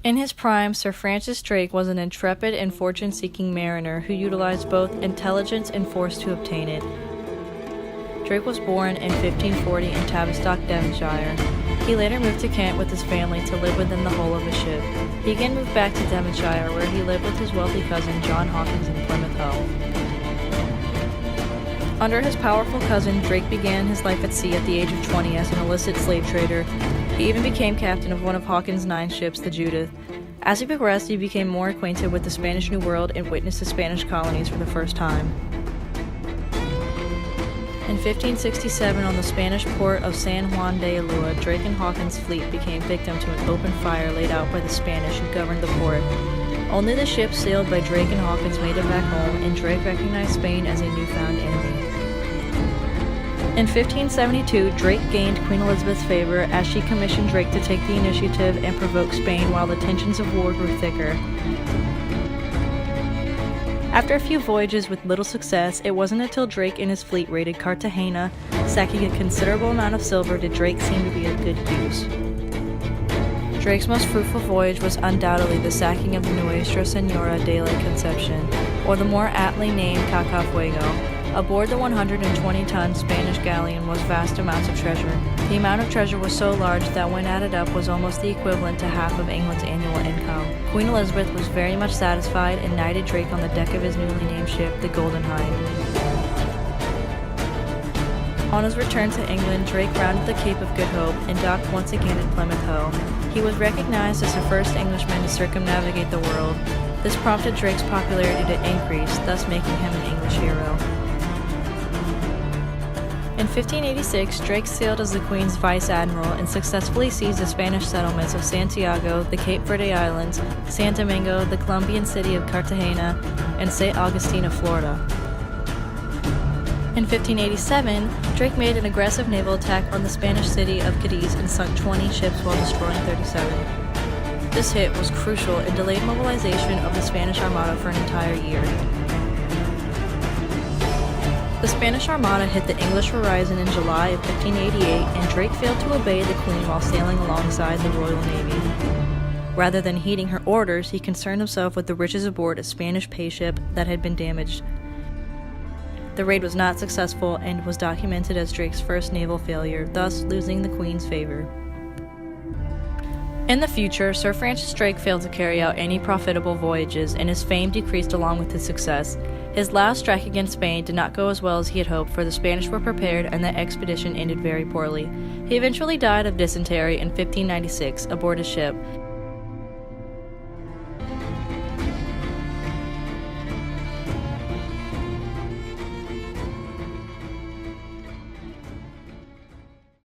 In his prime, Sir Francis Drake was an intrepid and fortune-seeking mariner who utilized both intelligence and force to obtain it. Drake was born in 1540 in Tavistock, Devonshire. He later moved to Kent with his family to live within the hull of a ship. He again moved back to Devonshire, where he lived with his wealthy cousin John Hawkins in Plymouth Hoe. Under his powerful cousin, Drake began his life at sea at the age of 20 as an illicit slave trader. He even became captain of one of Hawkins' 9 ships, the Judith. As he progressed, he became more acquainted with the Spanish New World and witnessed the Spanish colonies for the first time. In 1567, on the Spanish port of San Juan de Ulua, Drake and Hawkins' fleet became victim to an open fire laid out by the Spanish who governed the port. Only the ships sailed by Drake and Hawkins made it back home, and Drake recognized Spain as a newfound enemy. In 1572, Drake gained Queen Elizabeth's favor as she commissioned Drake to take the initiative and provoke Spain while the tensions of war grew thicker. After a few voyages with little success, it wasn't until Drake and his fleet raided Cartagena, sacking a considerable amount of silver, did Drake seem to be of good use. Drake's most fruitful voyage was undoubtedly the sacking of the Nuestra Senora de la Concepcion, or the more aptly named Cacafuego. Aboard the 120-ton Spanish galleon was vast amounts of treasure. The amount of treasure was so large that when added up was almost the equivalent to half of England's annual income. Queen Elizabeth was very much satisfied and knighted Drake on the deck of his newly named ship, the Golden Hind. On his return to England, Drake rounded the Cape of Good Hope and docked once again in Plymouth Hoe. He was recognized as the first Englishman to circumnavigate the world. This prompted Drake's popularity to increase, thus making him an English hero. In 1586, Drake sailed as the Queen's Vice Admiral and successfully seized the Spanish settlements of Santiago, the Cape Verde Islands, San Domingo, the Colombian city of Cartagena, and St. Augustine of Florida. In 1587, Drake made an aggressive naval attack on the Spanish city of Cadiz and sunk 20 ships while destroying 37. This hit was crucial and delayed mobilization of the Spanish Armada for an entire year. The Spanish Armada hit the English horizon in July of 1588, and Drake failed to obey the Queen while sailing alongside the Royal Navy. Rather than heeding her orders, he concerned himself with the riches aboard a Spanish pay ship that had been damaged. The raid was not successful and was documented as Drake's first naval failure, thus losing the Queen's favor. In the future, Sir Francis Drake failed to carry out any profitable voyages, and his fame decreased along with his success. His last strike against Spain did not go as well as he had hoped, for the Spanish were prepared and the expedition ended very poorly. He eventually died of dysentery in 1596 aboard a ship.